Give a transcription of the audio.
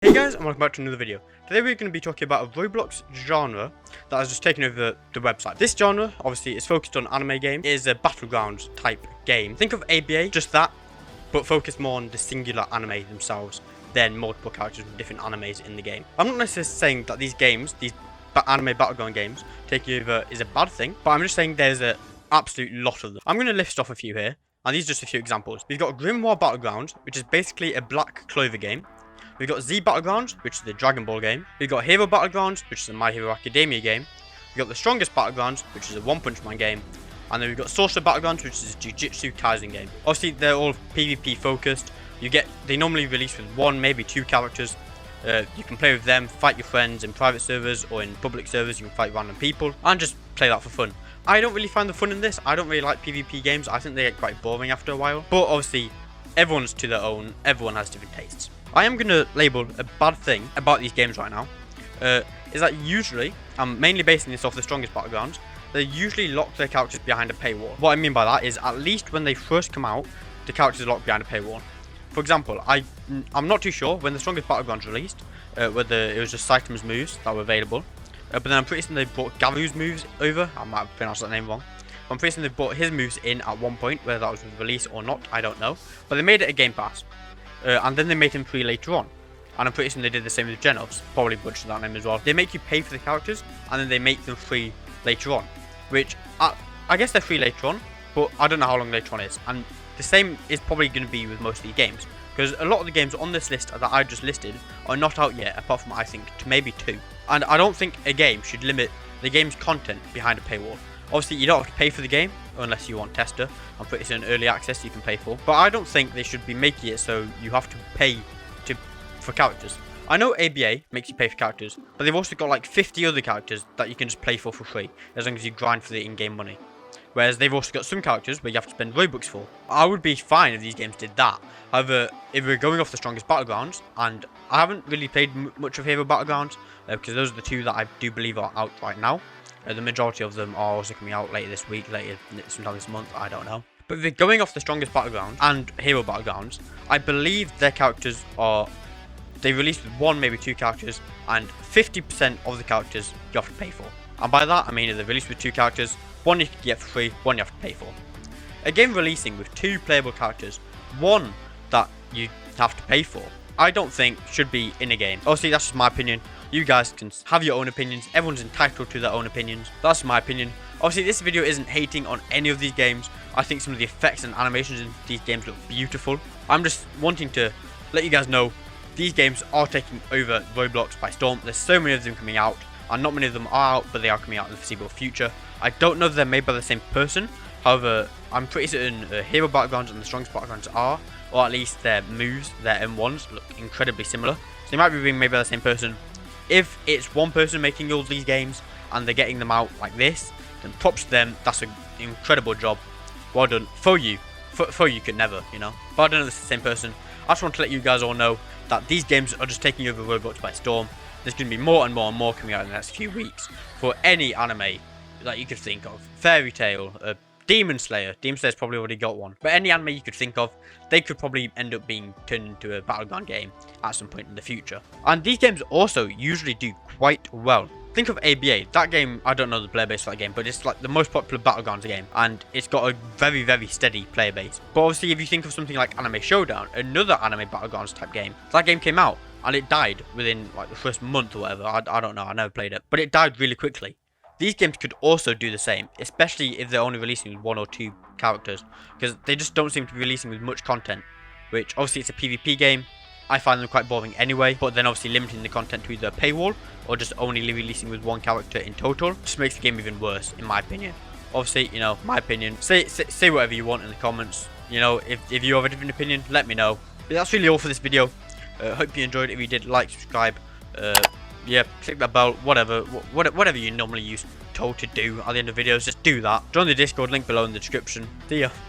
Hey guys, and welcome back to another video. Today we're going to be talking about a Roblox genre that has just taken over the website. This genre, obviously, is focused on anime game. It is a battlegrounds type game. Think of ABA, just that, but focused more on the singular anime themselves than multiple characters from different animes in the game. I'm not necessarily saying that these games, these anime battleground games, taking over is a bad thing, but I'm just saying there's an absolute lot of them. I'm going to list off a few here, and these are just a few examples. We've got Grimoire Battlegrounds, which is basically a Black Clover game. We've got Z Battlegrounds, which is the Dragon Ball game. We've got Hero Battlegrounds, which is a My Hero Academia game. We've got the Strongest Battlegrounds, which is a One Punch Man game. And then we've got Sorcerer Battlegrounds, which is a Jujutsu Kaisen game. Obviously, they're all PvP focused. They normally release with one, maybe two characters. You can play with them, fight your friends in private servers or in public servers. You can fight random people and just play that for fun. I don't really find the fun in this. I don't really like PvP games. I think they get quite boring after a while. But obviously, everyone's to their own. Everyone has different tastes. I am going to label a bad thing about these games right now, is that usually, I'm mainly basing this off the Strongest Battlegrounds, they usually lock their characters behind a paywall. What I mean by that is, at least when they first come out, the characters are locked behind a paywall. For example, I'm not too sure when the Strongest Battlegrounds released, whether it was just Saitama's moves that were available, but then I'm pretty certain they brought Garu's moves over. I might have pronounced that name wrong. I'm pretty certain they brought his moves in at one point, whether that was with release or not, I don't know. But they made it a Game Pass. And then they made him free later on. And I'm pretty sure they did the same with Genovs. Probably butchered that name as well. They make you pay for the characters, and then they make them free later on. Which, I guess they're free later on, but I don't know how long later on is. And the same is probably going to be with most of these games. Because a lot of the games on this list that I just listed are not out yet, apart from, I think, maybe 2. And I don't think a game should limit the game's content behind a paywall. Obviously, you don't have to pay for the game, unless you want tester. I'm pretty sure in early access you can pay for. But I don't think they should be making it so you have to pay for characters. I know ABA makes you pay for characters, but they've also got like 50 other characters that you can just play for free, as long as you grind for the in-game money. Whereas they've also got some characters where you have to spend Robux for. I would be fine if these games did that. However, if we're going off the Strongest Battlegrounds, and I haven't really played much of Hero Battlegrounds, because those are the two that I do believe are out right now. The majority of them are also coming out later this week, later sometime this month, I don't know. But if they're going off the Strongest Battlegrounds and Hero Battlegrounds, I believe their characters they release with one, maybe two characters, and 50% of the characters you have to pay for. And by that, I mean if they release with two characters, one you can get for free, one you have to pay for. A game releasing with two playable characters, one that you have to pay for, I don't think should be in a game. Obviously, that's just my opinion. You guys can have your own opinions. Everyone's entitled to their own opinions. That's my opinion. Obviously, this video isn't hating on any of these games. I think some of the effects and animations in these games look beautiful. I'm just wanting to let you guys know these games are taking over Roblox by storm. There's so many of them coming out, and not many of them are out, but they are coming out in the foreseeable future. I don't know if they're made by the same person. However, I'm pretty certain Hero Battlegrounds and the Strongest Battlegrounds are, or at least their moves, their M1s, look incredibly similar. So they might be being made by the same person. If it's one person making all these games and they're getting them out like this, then props to them. That's an incredible job. Well done. For you could never, you know. But I don't know if it's the same person. I just want to let you guys all know that these games are just taking over Roblox by storm. There's going to be more and more and more coming out in the next few weeks for any anime that you could think of. Fairy Tail, Demon Slayer. Demon Slayer's probably already got one. But any anime you could think of, they could probably end up being turned into a battleground game at some point in the future. And these games also usually do quite well. Think of ABA. That game, I don't know the player base for that game, but it's like the most popular battlegrounds game. And it's got a very, very steady player base. But obviously, if you think of something like Anime Showdown, another anime battlegrounds type game, that game came out and it died within like the first month or whatever. I don't know. I never played it. But it died really quickly. These games could also do the same, especially if they're only releasing with one or two characters, because they just don't seem to be releasing with much content, which obviously it's a PvP game. I find them quite boring anyway, but then obviously limiting the content to either a paywall or just only releasing with one character in total just makes the game even worse, in my opinion. Obviously, you know, my opinion. Say whatever you want in the comments. You know, if you have a different opinion, let me know. But that's really all for this video. Hope you enjoyed it. If you did, like, subscribe. Yeah, click that bell, whatever you normally told to do at the end of videos, just do that. Join the Discord, link below in the description. See ya.